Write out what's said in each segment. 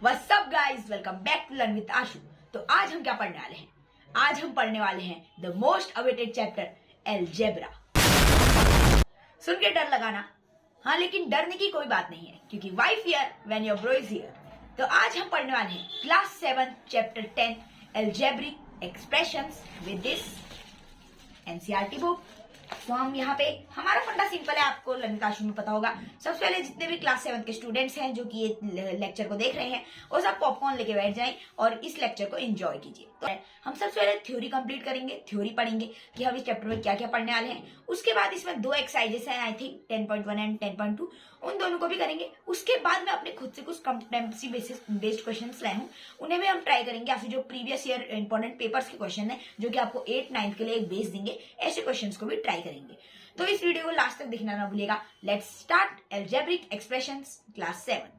What's up guys, welcome back to learn with Ashu. तो आज हम क्या पढ़ने वाले हैं? आज हम पढ़ने वाले हैं the most awaited chapter algebra. सुन के डर लगाना, हाँ, लेकिन डरने की कोई बात नहीं है क्योंकि why fear when your bro is here. तो आज हम पढ़ने वाले हैं class 7 chapter 10 algebraic expressions with this NCERT book. तो हम यहाँ पे हमारा फंडा सिंपल है, आपको लर्न क्लासरूम में पता होगा। सबसे पहले जितने भी क्लास 7 के स्टूडेंट्स हैं जो कि ये लेक्चर को देख रहे हैं, वो सब पॉपकॉर्न लेके बैठ जाएं और इस लेक्चर को एंजॉय कीजिए। तो हम सबसे पहले थ्योरी कंप्लीट करेंगे, थ्योरी पढ़ेंगे कि हम इस चैप्टर में क्या क्या पढ़ने वाले हैं। उसके बाद इसमें 2 एक्सरसाइजेस हैं, आई थिंक 10.1 एंड 10.2, उन दोनों को भी करेंगे। उसके बाद मैं अपने खुद से कुछ कॉम्पिटेंसी बेस्ड क्वेश्चंस लाए हूँ, उन्हें भी हम ट्राई करेंगे, या फिर जो प्रीवियस ईयर इंपॉर्टेंट पेपर्स के क्वेश्चन है जो कि आपको 8th 9th के लिए एक बेस देंगे, ऐसे क्वेश्चंस को भी ट्राई करेंगे। तो इस वीडियो को लास्ट तक देखना ना भूलिएगा। Let's start algebraic expressions class 7।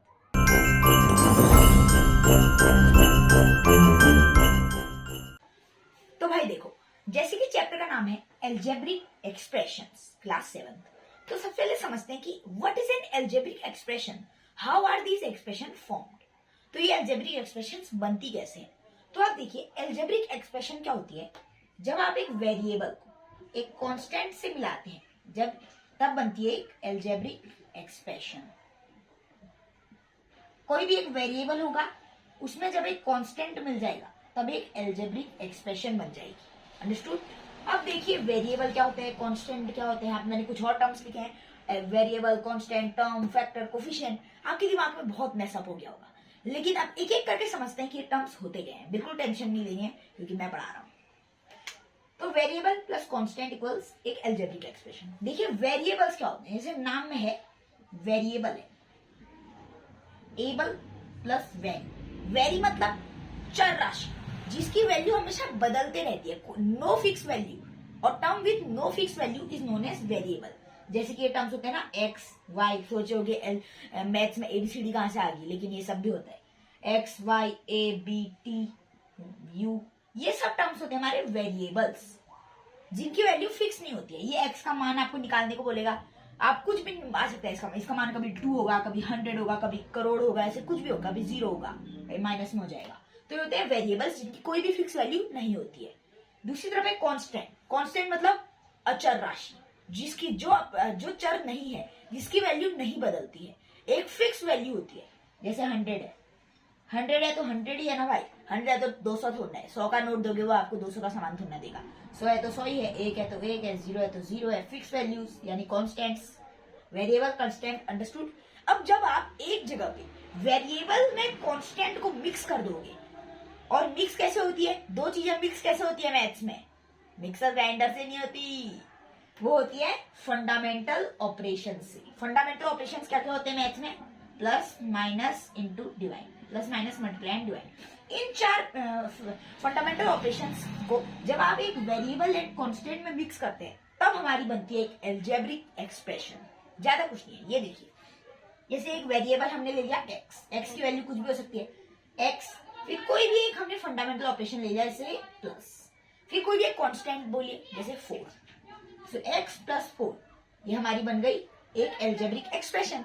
तो भाई देखो, जैसे कि चैप्टर का नाम है अलजेब्रिक एक्सप्रेशंस क्लास 7, तो सबसे पहले समझते हैं कि what is an algebraic expression, how are these expression formed. तो ये अलजेब्रिक एक्सप्रेशंस बनती कैसे हैं? तो आप देखिए, अलजेब्रिक एक्सप्रेशन क्या होती है, जब आप एक वेरिएबल को एक कांस्टेंट से मिलाते हैं, जब तब बनती है एक अलजेब्रिक एक्सप्रेशन। कोई भी एक वेरिएबल होगा, उसमें जब एक कांस्टेंट मिल जाएगा तब एक अलजेब्रिक एक्सप्रेशन बन जाएगी। अंडरस्टूड? अब देखिए, वेरिएबल क्या होते हैं, कांस्टेंट क्या होते हैं। मैंने कुछ और टर्म्स लिखे हैं, variable, constant, term, factor, coefficient. आपके दिमाग में बहुत मैसअप हो गया होगा, लेकिन अब एक एक करके समझते हैं कि ये टर्म्स होते क्या हैं। बिल्कुल टेंशन नहीं लेनी है क्योंकि मैं पढ़ा रहा हूं। तो वेरिएबल प्लस कांस्टेंट इक्वल्स एक अलजेब्रिक एक्सप्रेशन। देखिए, वेरिएबल्स क्या होते हैं, जैसे नाम में है वेरिएबल है, एबल प्लस वेरी। वेरी मतलब चर राशि जिसकी वैल्यू हमेशा बदलते रहती है, नो फिक्स वैल्यू, और term with no fix value is known as variable. जैसे कि ये टर्म्स होते हैं ना, एक्स वाई। सोचोगे मैथ्स में एबीसीडी कहां से आ गई, लेकिन ये सब भी होता है, X Y A B T U, ये सब टर्म्स होते हैं हमारे वेरिएबल्स जिनकी वैल्यू फिक्स नहीं होती है। ये एक्स का मान आपको निकालने को बोलेगा, आप कुछ भी आ सकता है इसका मान कभी 2 होगा, कभी 100 होगा, कभी करोड़ होगा, ऐसे कुछ भी होगा, कभी 0 होगा, माइनस में हो जाएगा। तो ये होते हैं वेरिएबल्स जिनकी कोई भी फिक्स वैल्यू नहीं होती है। दूसरी तरफ है कांस्टेंट। कांस्टेंट मतलब अचर राशि, जिसकी जो चर नहीं है, जिसकी वैल्यू नहीं बदलती है, एक फिक्स वैल्यू होती है। जैसे 100 है, 100 है तो 100 ही है ना भाई। 100 है तो 200 थोड़ा है, 100 का नोट दोगे वो आपको 200 का सामान थोड़ा देगा। 100 है तो 100 ही है, 1 है तो 1 है, 0 है तो 0 है। फिक्स वैल्यूज यानी कांस्टेंट्स, वेरिएबल, कांस्टेंट। अंडरस्टूड? अब जब आप एक जगह पे वेरिएबल में कांस्टेंट को मिक्स कर दोगे, और मिक्स कैसे होती है, 2 चीजें मिक्स कैसे होती है मैथ्स में, मिक्सर ग्राइंडर से नहीं होती, वो होती है फंडामेंटल ऑपरेशन से। फंडामेंटल ऑपरेशंस क्या क्या होते हैं मैथ्स में? Plus minus into divide, plus minus multiply and divide. In 4 fundamental operations को जब आप एक वेरिएबल एंड कांस्टेंट में मिक्स करते हैं, तब हमारी बनती है एक अलजेब्रिक एक्सप्रेशन। ज्यादा कुछ नहीं है। ये देखिए, जैसे एक वेरिएबल हमने ले लिया एक्स की वैल्यू कुछ भी हो सकती है एक्स, फिर कोई भी एक हमने फंडामेंटल ऑपरेशन ले लिया जैसे प्लस, फिर कोई भी एक कांस्टेंट बोलिए जैसे 4, सो एक्स प्लस 4, ये हमारी बन गई एक अलजेब्रिक एक्सप्रेशन।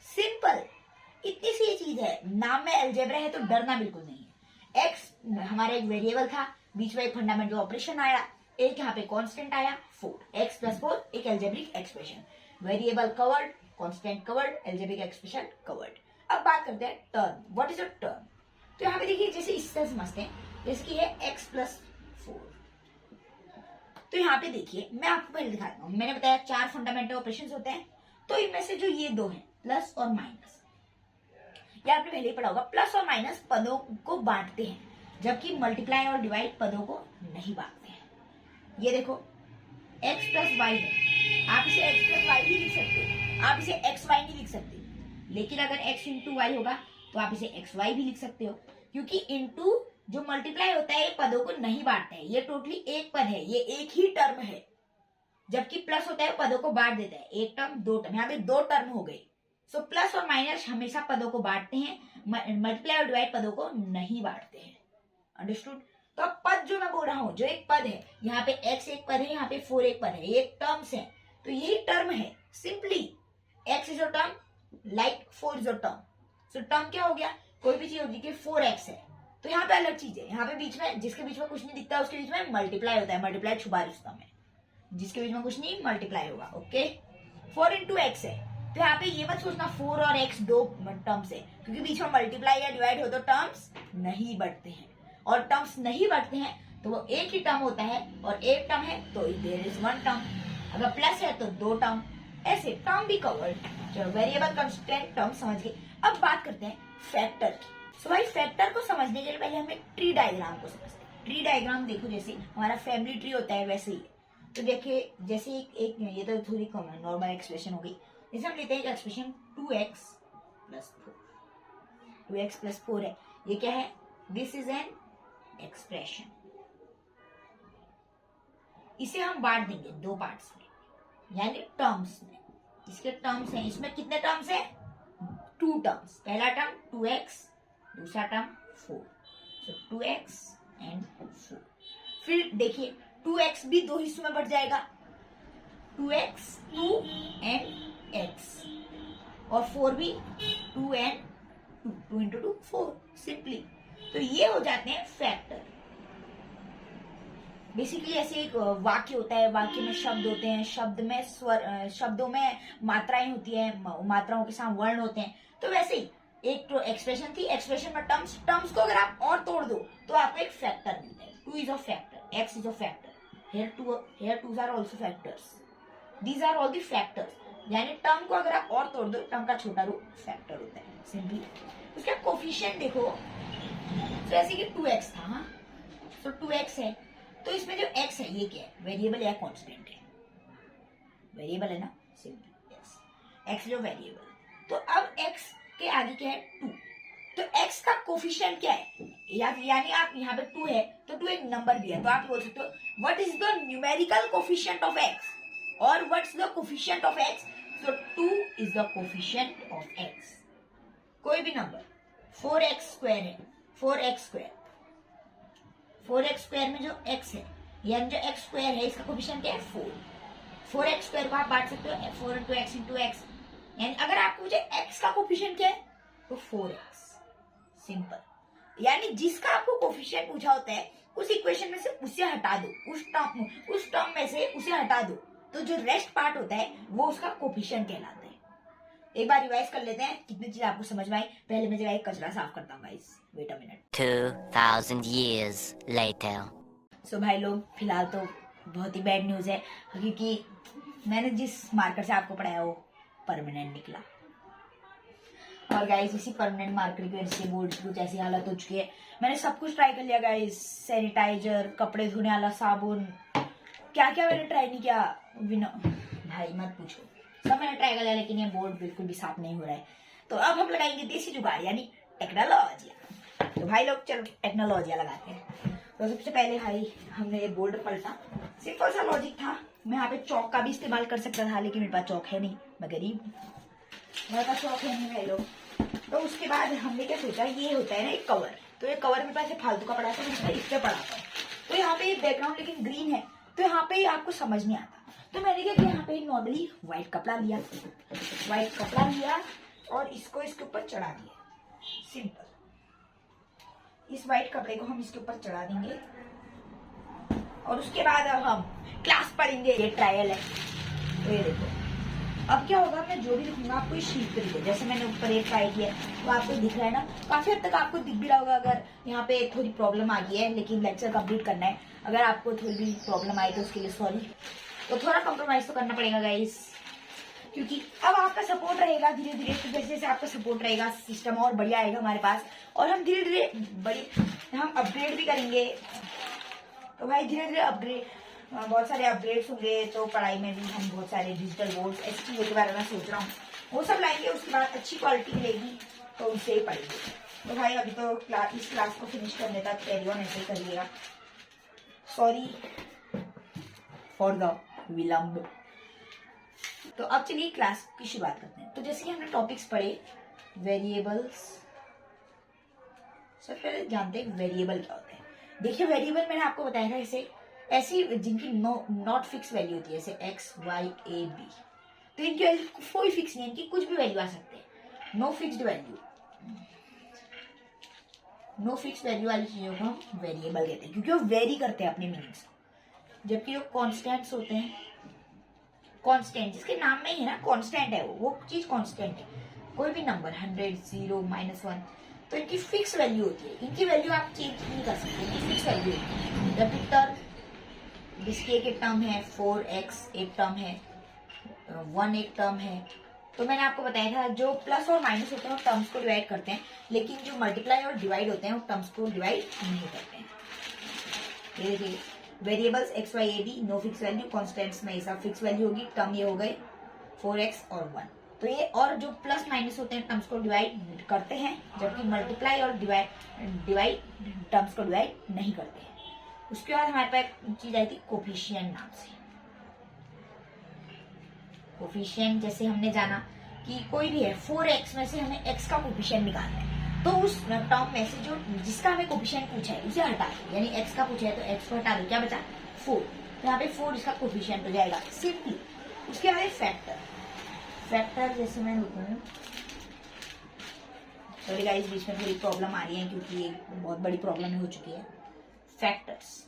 सिंपल, इतनी सी चीज है। नाम में अलजेब्रा है तो डरना बिल्कुल नहीं है। एक्स हमारा एक वेरिएबल था, बीच में एक फंडामेंटल ऑपरेशन आया, एक यहाँ पे कांस्टेंट आया 4, एक्स प्लस 4 एक algebraic expression. Variable covered, constant covered, algebraic expression covered. अब बात करते हैं term. What is a term? तो यहाँ पे देखिए, जैसे इससे समझते हैं, जैसे कि है एक्स प्लस 4। तो यहाँ पे देखिए, मैं आपको पहले दिखाता हूँ। मैंने बताया 4 फंडामेंटल ऑपरेशंस होते हैं, तो इनमें से जो ये 2 हैं, प्लस और माइनस, या आपने पहले ही पढ़ा होगा, प्लस और माइनस पदों को बांटते हैं, जबकि मल्टीप्लाई और डिवाइड पदों को नहीं बांटते हैं। ये देखो, x प्लस वाई है, आप इसे x प्लस वाई भी लिख सकते हो, आप इसे एक्स वाई नहीं लिख सकते। लेकिन अगर x इंटू वाई होगा तो आप इसे एक्स वाई भी लिख सकते हो, क्योंकि इंटू जो मल्टीप्लाई होता है ये पदों को नहीं बांटते हैं। ये टोटली एक पद है, ये एक ही टर्म है, जबकि प्लस होता है पदों को बांट देता है। एक टर्म, 2 टर्म, यहाँ पे 2 टर्म हो गई। सो प्लस और माइनस हमेशा पदों को बांटते हैं, मल्टीप्लाई और डिवाइड पदों को नहीं बांटते हैं। अंडरस्टूड? तो अब पद जो मैं बोल रहा हूं, जो एक पद है, यहाँ पे x एक पद है, यहाँ पे 4 एक पद है, ये टर्म्स है, तो यही टर्म है। Simply x is a term like 4 is a term. So term क्या हो गया? कोई भी चीज होगी कि 4x है तो यहाँ पे अलग चीज है, यहाँ पे बीच में जिसके बीच में कुछ नहीं दिखता उसके बीच में मल्टीप्लाई होता है, मल्टीप्लाई छुपा रुस्तम है, जिसके बीच में कुछ नहीं मल्टीप्लाई होगा। ओके 4 into x है तो यहाँ पे ये मत सोचना 4 और x दो टर्म्स है, क्योंकि बीच में मल्टीप्लाई या डिवाइड हो तो टर्म्स नहीं बढ़ते हैं, और टर्म्स नहीं बढ़ते हैं तो वो एक ही टर्म होता है, और एक टर्म है तो देयर इज वन टर्म, अगर प्लस है तो दो टर्म, ऐसे टर्म भी कवर्ड। चलो वेरिएबल कांस्टेंट टर्म समझ गए। अब बात करते हैं फैक्टर की। सो भाई फैक्टर को समझने के लिए पहले हमें ट्री डायग्राम को समझते हैं। ट्री डायग्राम देखो, जैसे हमारा फैमिली ट्री होता है वैसे ही। तो देखिए जैसे एक ये तो थोड़ी नॉर्मल एक्सप्रेशन हो गई, जैसे हम लेते हैं expression 2x plus 4, 2x plus 4 है, ये क्या है, दिस इज एन एक्सप्रेशन। इसे हम बांट देंगे दो पार्ट्स में, यानी टर्म्स में। इसके टर्म्स हैं, इसमें कितने टर्म्स हैं, 2 टर्म्स, पहला टर्म 2x, दूसरा टर्म 4, so 2x एंड 4। फिर देखिए 2x भी दो हिस्सों में बढ़ जाएगा, 2x 2 एंड x, और 4 भी 2 एंड 2 इंटू 2 4 सिंपली। तो ये हो जाते हैं फैक्टर। बेसिकली ऐसे एक वाक्य होता है, वाक्य में शब्द होते हैं, शब्द में स्वर, शब्दों में मात्राएं होती है, मात्राओं के साथ वर्ण होते हैं। तो वैसे ही एक तो एक्सप्रेशन थी, एक्सप्रेशन में टर्म्स, टर्म्स को अगर आप और तोड़ दो तो आपको एक फैक्टर मिलता है। 2 is a factor, x is a factor, here 2s are also factors, these are all the factors। यानी टर्म को अगर आप और तोड़ दो, टर्म का छोटा रूप फैक्टर होता है सिंपली। उसका कोफिशिएंट देखो, तो ऐसे कि 2x था, हाँ तो 2x है, तो इसमें जो x है ये क्या है, वेरिएबल या कांस्टेंट है, वेरिएबल है ना सिंपल, यस x जो वेरिएबल। तो अब x के आगे क्या है 2, तो x का कोफिशिएंट क्या है, यानी आप यहाँ पे 2 है तो 2 एक नंबर भी है, तो आप बोल सकते हो what is the numerical coefficient of x, और what's the coefficient of x, so 2 is the coefficient of x। कोई भी नंबर 4x स्क्वायर है, 4x स्क्वायर, 4x स्क्वायर में जो x है, यानी जो x स्क्वायर है इसका कोफिशिएंट क्या है 4, 4x स्क्वायर को आप बांट सकते हो 4 इंटू एक्स इंटू एक्स, यानी अगर आपको मुझे x का कोफिशिएंट क्या है तो 4x सिंपल। यानी जिसका आपको कोफिशिएंट पूछा होता है उस इक्वेशन में से उसे हटा दो, उस टर्म में से उसे हटा दो, तो जो रेस्ट पार्ट होता है वो उसका कोफिशिएंट कहलाता है। एक बार रिवाइज कर लेते हैं कितनी चीज आपको समझ में आई। पहले मैं जगह कचरा साफ करता हूँ guys, wait a minute. 2000 years later। So भाई लोग फिलहाल तो बहुत ही बैड न्यूज है, क्योंकि मैंने जिस मार्कर से आपको पढ़ाया वो परमानेंट निकला, और गाइस इसी परमानेंट मार्कर की वजह से बोर्ड की कुछ ऐसी हालत हो चुकी है। मैंने सब कुछ ट्राई कर लिया गाइस, सैनिटाइजर, कपड़े धोने वाला साबुन, क्या क्या मैंने ट्राई नहीं किया, भाई मत पूछो, सब मैंने ट्राई कर लिया, लेकिन ये बोर्ड बिल्कुल भी साफ नहीं हो रहा है। तो अब हम लगाएंगे देसी जुगाड़, यानी टेक्नोलॉजिया। तो भाई लोग चलो टेक्नोलॉजिया लगाते हैं। तो सबसे पहले भाई हमने ये बोर्ड पलटा, सिंपल सा लॉजिक था। मैं यहाँ पे चौक का भी इस्तेमाल कर सकता था, लेकिन मेरे पास चौक है नहीं, मैं गरीब, मेरे पास चौक है नहीं भाई लोग। तो उसके बाद हमने क्या सोचा, ये होता है ना एक कवर, तो ये कवर मेरे पास फालतू का पड़ा था, मैं इस पे पड़ा था। तो यहाँ पे बैकग्राउंड लेकिन ग्रीन है, तो यहाँ पे आपको समझ नहीं आता, तो मैंने क्या किया, यहाँ पे नॉर्मली व्हाइट कपड़ा लिया, और इसको इसके ऊपर चढ़ा दिया सिंपल। इस व्हाइट कपड़े को हम इसके ऊपर चढ़ा देंगे, और उसके बाद अब हम क्लास पढ़ेंगे। ये ट्रायल है, तो ये देखो अब क्या होगा, मैं जो भी लिखूंगा आपको इस शीट पे दिखे, जैसे मैंने ऊपर एक ट्राई किया तो आपको दिख रहा है ना, काफी हद तक आपको दिख भी रहा होगा। अगर यहाँ पे थोड़ी प्रॉब्लम आ गई है, लेकिन लेक्चर कंप्लीट करना है, अगर आपको थोड़ी भी प्रॉब्लम आई तो उसके लिए सॉरी, तो थोड़ा कॉम्प्रोमाइज तो करना पड़ेगा गाइस, क्योंकि अब आपका सपोर्ट रहेगा धीरे धीरे। तो जैसे जैसे आपका सपोर्ट रहेगा सिस्टम और बढ़िया आएगा हमारे पास, और हम धीरे धीरे हम अपग्रेड भी करेंगे। तो भाई धीरे धीरे बहुत सारे अपग्रेड्स होंगे, तो पढ़ाई में भी हम बहुत सारे डिजिटल बोर्ड्स ऐसी चीजों के बारे में सोच रहा हूँ, वो सब लाएंगे। उसके बाद अच्छी क्वालिटी मिलेगी तो उससे ही पढ़ेंगे। तो भाई अभी तो इस क्लास को फिनिश करने तक कैरी ऑन ऐसे करिएगा, सॉरी फॉर द विलंब। तो अब चलिए क्लास की शुरुआत करते हैं। तो जैसे कि हमने टॉपिक्स पढ़े वेरिएबल्स, सबसे पहले जानते हैं वेरिएबल क्या होते हैं। देखिए वेरिएबल मैंने आपको बताया था ऐसी जिनकी नॉट फिक्स वैल्यू होती है, जैसे एक्स वाई ए बी, तो इनकी वैल्यू कोई फिक्स नहीं है, इनकी कुछ भी वैल्यू आ सकते हैं, no fixed value. No fix value वाली चीजों को हम वेरिएबल कहते हैं, क्योंकि वो वेरी करते हैं अपने मीनिंग्स को। जबकि जो कॉन्स्टेंट्स होते हैं, कॉन्स्टेंट जिसके नाम में ही है ना कॉन्स्टेंट है, वो चीज कॉन्स्टेंट है। कोई भी नंबर 100, 0, -1, तो इनकी फिक्स वैल्यू होती है, इनकी वैल्यू आप चेंज नहीं कर सकते, इनकी फिक्स वैल्यू होती है। जबकि टर्म, जिसकी एक टर्म है 4x, एक टर्म है 1, एक टर्म है, तो मैंने आपको बताया था जो प्लस और माइनस होते हैं वो टर्म्स को डिवाइड करते हैं, लेकिन जो मल्टीप्लाई और डिवाइड होते हैं वो टर्म्स को डिवाइड नहीं करते हैं। ये देखिए variables x, y, a, b, no fix value, constants में ये सब फिक्स वैल्यू होगी। टर्म ये हो गए 4x और 1, तो ये और जो प्लस माइनस होते हैं टर्म्स को डिवाइड करते हैं, जबकि मल्टीप्लाई और डिवाइड टर्म्स को डिवाइड नहीं करते हैं। उसके बाद हमारे पास एक चीज आई थी कोफिशिएंट नाम से। कोफिशिएंट जैसे हमने जाना कि कोई भी है 4x में से हमें x का कोफिशिएंट निकालना है, तो उस टर्म में से जो जिसका हमें कोफिशिएंट पूछा है उसे हटा दो, यानी x का पूछा है तो x को हटा दो, क्या बचा 4, तो यहाँ पे 4 इसका कोफिशिएंट हो जाएगा सिंपली। उसके बाद फैक्टर, फैक्टर जैसे मैं लिखूँ, सॉरी गाइस बीच में थोड़ी प्रॉब्लम आ रही है क्योंकि एक बहुत बड़ी प्रॉब्लम हो चुकी है। फैक्टर्स,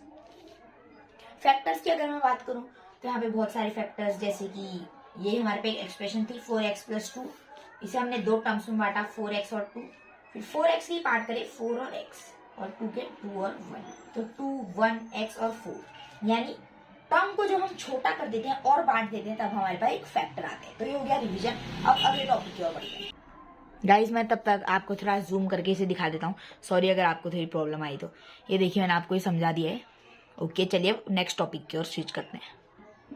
फैक्टर्स की अगर मैं बात करूं तो यहाँ पे बहुत सारे फैक्टर्स, जैसे कि ये हमारे पे एक एक्सप्रेशन थी 4x + 2, इसे हमने दो टर्म्स में बांटा 4x और 2, फिर 4x की पार्ट करें 4 और x, और 2 के 2 और 1, तो 2, 1, x और 4, यानी टर्म को जो हम छोटा कर देते हैं और बांट देते हैं तब हमारे पास एक फैक्टर आते हैं। तो ये हो गया रिवीजन। अब अगले टॉपिक की ओर बढ़ते हैं। गाइज मैं तब तक आपको थोड़ा जूम करके इसे दिखा देता हूँ, सॉरी अगर आपको थोड़ी प्रॉब्लम आई तो। ये देखिए मैंने आपको ये समझा दिया है। ओके चलिए अब नेक्स्ट टॉपिक की ओर स्विच करते हैं।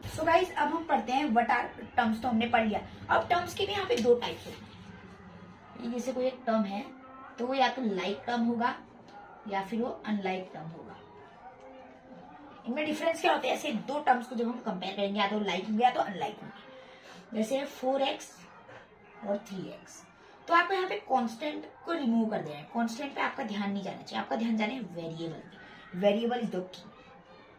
सो गाइज अब हम पढ़ते हैं व्हाट आर टर्म्स, तो हमने पढ़ लिया। अब टर्म्स के भी यहाँ पे दो टाइप्स होते हैं। जैसे कोई एक टर्म है तो वो या तो लाइक टर्म होगा या फिर वो अनलाइक टर्म होगा। इनमें डिफरेंस क्या होता है? ऐसे दो टर्म्स को जब हम कंपेयर करेंगे या तो लाइक होंगे या तो अनलाइक होंगे। जैसे 4x और 3x, तो आपको यहाँ पे कांस्टेंट को रिमूव कर देना है। कांस्टेंट पे आपका ध्यान नहीं जाना चाहिए, आपका ध्यान जाने वेरिएबल पे। Variable is the key.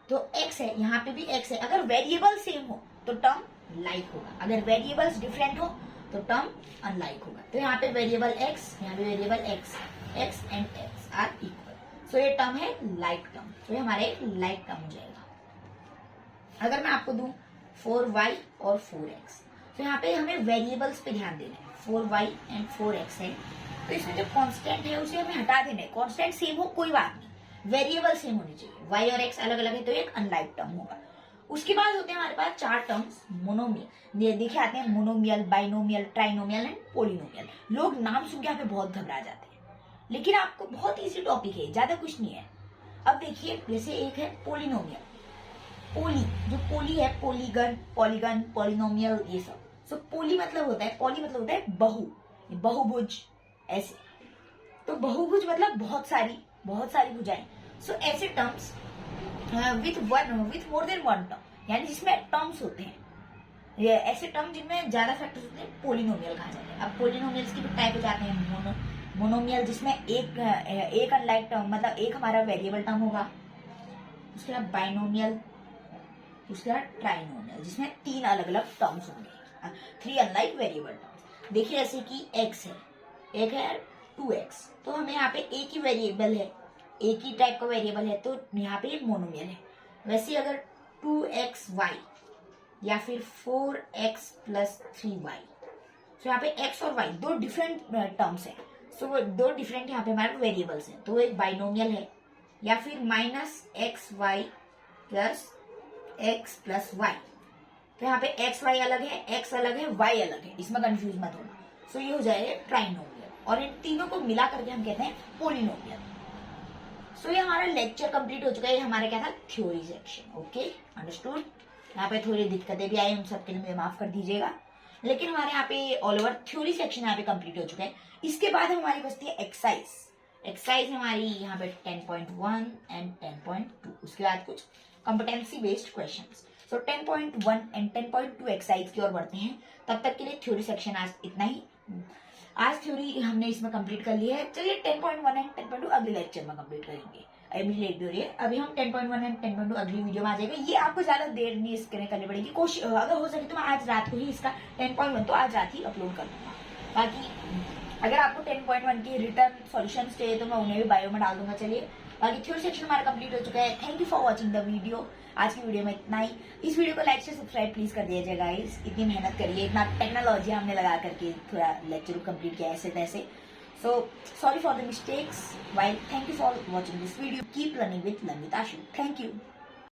तो x है, यहाँ पे भी x है। अगर वेरिएबल सेम हो तो टर्म लाइक होगा, अगर वेरिएबल्स डिफरेंट हो तो टर्म अनलाइक होगा। तो यहाँ पे वेरिएबल x, यहाँ पे variable x and x are equal, so ये टर्म है लाइक टर्म, तो ये हमारे लाइक टर्म हो जाएगा। अगर मैं आपको दूं 4y और 4x, तो यहाँ पे हमें वेरिएबल्स पे ध्यान देना है। 4y एंड 4x है, तो इसमें जो कांस्टेंट है उसे हमें हटा देना है। कांस्टेंट सेम हो कोई बात नहीं, वेरिएबल सेम होनी चाहिए। y और x अलग अलग है तो एक अनलाइक टर्म होगा। उसके बाद होते हैं हमारे पास चार टर्म्स मोनोमियल, देखे आते हैं monomial, binomial, trinomial and polynomial. लोग नाम सुन के यहाँ पे बहुत घबरा जाते हैं, लेकिन आपको बहुत इजी टॉपिक है, ज्यादा कुछ नहीं है। अब देखिए जैसे एक है पोलिनोमियल, पोली जो पोली है, पोलीगन, पॉलीगन, पोलिनोमियल, ये सब। सो पोली मतलब होता है, पॉली मतलब होता है बहु, बहुभुज ऐसे। तो बहुभुज मतलब बहुत सारी भुजाएं। सो ऐसे terms with more than one term, यानी जिसमें टर्म्स होते हैं, ये ऐसे टर्म जिनमें ज्यादा फैक्टर्स होते हैं पोलिनोमियल कहा जाता है। अब पोलिनोमियल्स की भी टाइप हो जाते हैं मोनोमियल, जिसमें एक अनलाइक टर्म, मतलब एक हमारा वेरिएबल टर्म होगा। उसके बाद बाइनोमियल, उसके बाद ट्राइनोमियल, जिसमें तीन अलग अलग टर्म्स होंगे, 3 अनलाइक वेरिएबल टर्म्स। देखिए जैसे कि x है, एक है 2x, तो हमें यहाँ पे एक ही वेरिएबल है, एक ही टाइप का वेरिएबल है, तो यहाँ पे एक मोनोमियल है। वैसे अगर 2xy या फिर 4x + 3y, तो यहाँ पे x और y दो डिफरेंट टर्म्स है। सो वो दो डिफरेंट यहाँ पे हमारे वेरिएबल्स हैं, तो वो एक बाइनोमियल है। या फिर -xy + x + y, तो यहाँ पे xy अलग है, x अलग है, y अलग है, इसमें कंफ्यूज मत होना। सो ये हो जाएगा ट्राइनोमियल, और इन तीनों को मिला करके हम कहते हैं पोलिनोमियल। सो ये हमारा लेक्चर कंप्लीट हो चुका है। ये हमारा क्या था? Theory section. Okay understood. यहाँ पे थोड़ी दिक्कतें भी आई, उन सबके लिए माफ कर दीजिएगा, लेकिन हमारे यहाँ पे ऑल ओवर थ्योरी सेक्शन यहाँ पे कंप्लीट हो चुका है। इसके बाद हमारी बचती है एक्सरसाइज हमारी यहाँ पे 10.1 एंड 10.2। उसके बाद कुछ competency based questions. So 10.1 and 10.2 exercise की ओर बढ़ते हैं। तब तक के लिए थ्योरी सेक्शन आज इतना ही। आज थ्योरी हमने इसमें कंप्लीट कर लिया है। चलिए 10.1 एंड 10.2 अगले लेक्चर में कंप्लीट करेंगे। अभी लेट भी हो रही है, अभी हम 10.1 एंड 10.2 अगली वीडियो में आ जाएगा। ये आपको ज्यादा देर नहीं इसके करनी पड़ेगी। कोशिश अगर हो सके तो मैं आज रात को ही इसका 10.1 तो आज रात ही अपलोड कर दूंगा। बाकी अगर आपको 10.1 की रिटर्न सॉल्यूशंस चाहिए तो मैं उन्हें भी बायो में डाल दूंगा। चलिए, बाकी थ्योरी सेक्शन हमारा कंप्लीट हो चुका है। Thank you for watching the video. आज की वीडियो में इतना ही। इस वीडियो को लाइक से सब्सक्राइब प्लीज कर दीजिएगा गाइस। इतनी मेहनत करिए, इतना टेक्नोलॉजी हमने लगा करके थोड़ा लेक्चर कंप्लीट किया ऐसे तैसे। So sorry for the mistakes. While thank you for watching this video. Keep learning with Lamit Ashu. Thank you.